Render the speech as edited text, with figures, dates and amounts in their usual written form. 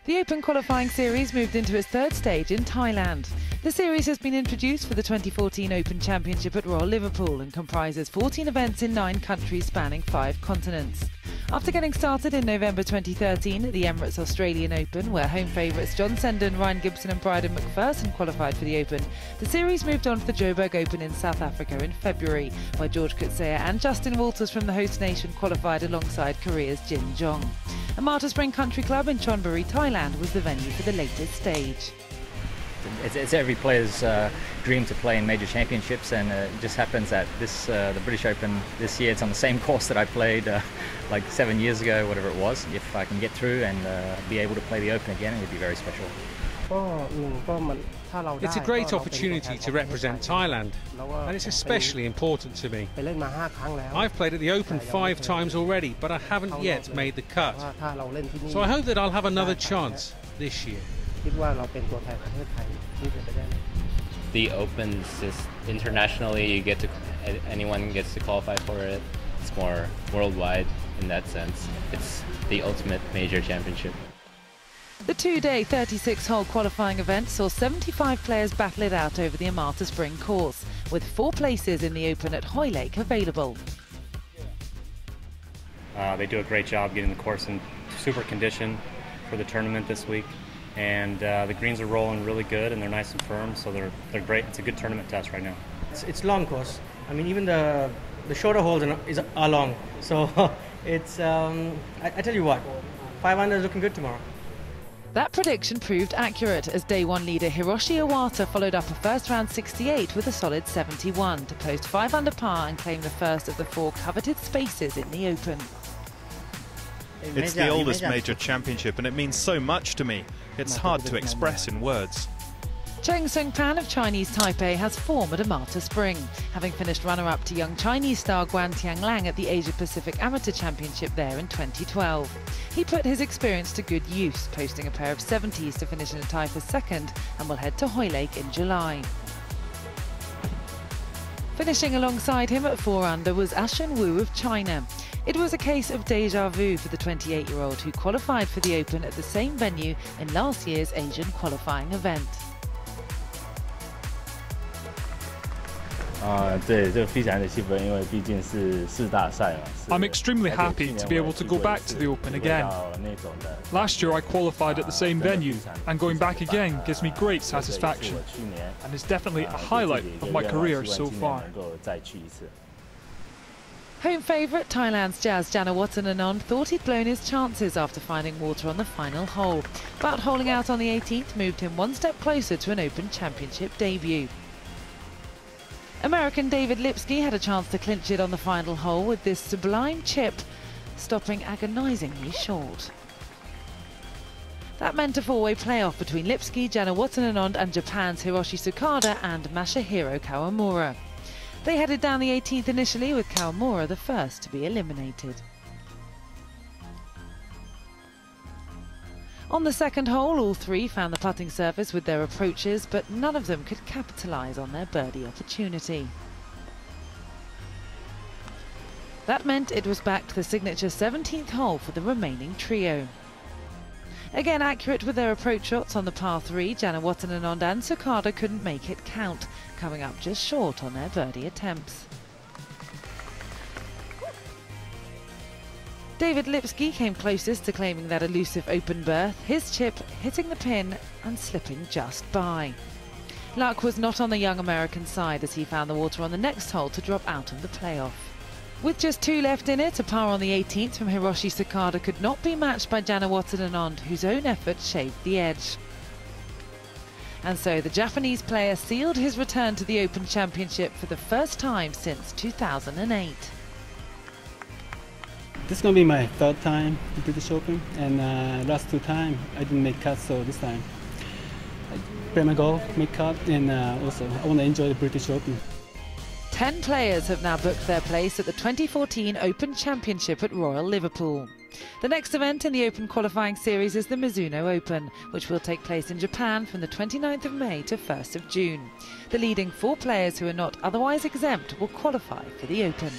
The Open qualifying series moved into its third stage in Thailand. The series has been introduced for the 2014 Open Championship at Royal Liverpool and comprises 14 events in 9 countries spanning 5 continents. After getting started in November 2013 at the Emirates Australian Open, where home favourites John Senden, Ryan Gibson and Bryden McPherson qualified for the Open, the series moved on to the Joburg Open in South Africa in February, where George Coetzee and Justin Walters from the host nation qualified alongside Korea's Cheng-Tsung. Amata Spring Country Club in Chonburi, Thailand was the venue for the latest stage. It's every player's dream to play in major championships, and it just happens that the British Open this year, it's on the same course that I played like 7 years ago, whatever it was. If I can get through and be able to play the Open again, it would be very special. It's a great opportunity to represent Thailand, and it's especially important to me. I've played at the Open 5 times already, but I haven't yet made the cut. So I hope that I'll have another chance this year. The Open is just internationally, anyone gets to qualify for it. It's more worldwide in that sense. It's the ultimate major championship. The 2-day 36-hole qualifying event saw 75 players battle it out over the Amata Spring course, with 4 places in the Open at Hoylake available. They do a great job getting the course in super condition for the tournament this week, and the greens are rolling really good and they're nice and firm, so they're great. It's a good tournament test right now. It's long course. I mean, even the shorter holes are long, so it's I tell you what, 5 under is looking good tomorrow. That prediction proved accurate as Day 1 leader Hiroshi Iwata followed up a first round 68 with a solid 71 to post 5 under par and claim the first of the 4 coveted spaces in the Open. It's the oldest major championship and it means so much to me. It's hard to express in words. Cheng-Tsung of Chinese Taipei has form at Amata Spring, having finished runner-up to young Chinese star Guan Tianlang at the Asia-Pacific Amateur Championship there in 2012. He put his experience to good use, posting a pair of 70s to finish in a tie for second, and will head to Hoylake in July. Finishing alongside him at 4 under was Ashun Wu of China. It was a case of déjà vu for the 28-year-old who qualified for the Open at the same venue in last year's Asian qualifying event. I'm extremely happy to be able to go back to the Open again. Last year I qualified at the same venue, and going back again gives me great satisfaction, and is definitely a highlight of my career so far. Home favourite Thailand's Jazz Janawattananond thought he'd blown his chances after finding water on the final hole, but holing out on the 18th moved him one step closer to an Open Championship debut. American David Lipsky had a chance to clinch it on the final hole with this sublime chip, stopping agonisingly short. That meant a 4-way playoff between Lipsky, Janawattananond and Japan's Hiroshi Tsukada and Masahiro Kawamura. They headed down the 18th initially, with Kawamura the first to be eliminated. On the second hole, all 3 found the putting surface with their approaches, but none of them could capitalise on their birdie opportunity. That meant it was back to the signature 17th hole for the remaining trio. Again accurate with their approach shots on the par 3, Janawattananond and Tsukada couldn't make it count, coming up just short on their birdie attempts. David Lipsky came closest to claiming that elusive Open berth, his chip hitting the pin and slipping just by. Luck was not on the young American side as he found the water on the next hole to drop out of the playoff. With just 2 left in it, a par on the 18th from Hiroshi Tsukada could not be matched by Janawattananond, whose own effort shaved the edge. And so the Japanese player sealed his return to the Open Championship for the first time since 2008. This is going to be my 3rd time in British Open, and last 2 times I didn't make cuts, so this time I play my golf, make cut, and also I want to enjoy the British Open. 10 players have now booked their place at the 2014 Open Championship at Royal Liverpool. The next event in the Open qualifying series is the Mizuno Open, which will take place in Japan from the 29th of May to 1st of June. The leading 4 players who are not otherwise exempt will qualify for the Open.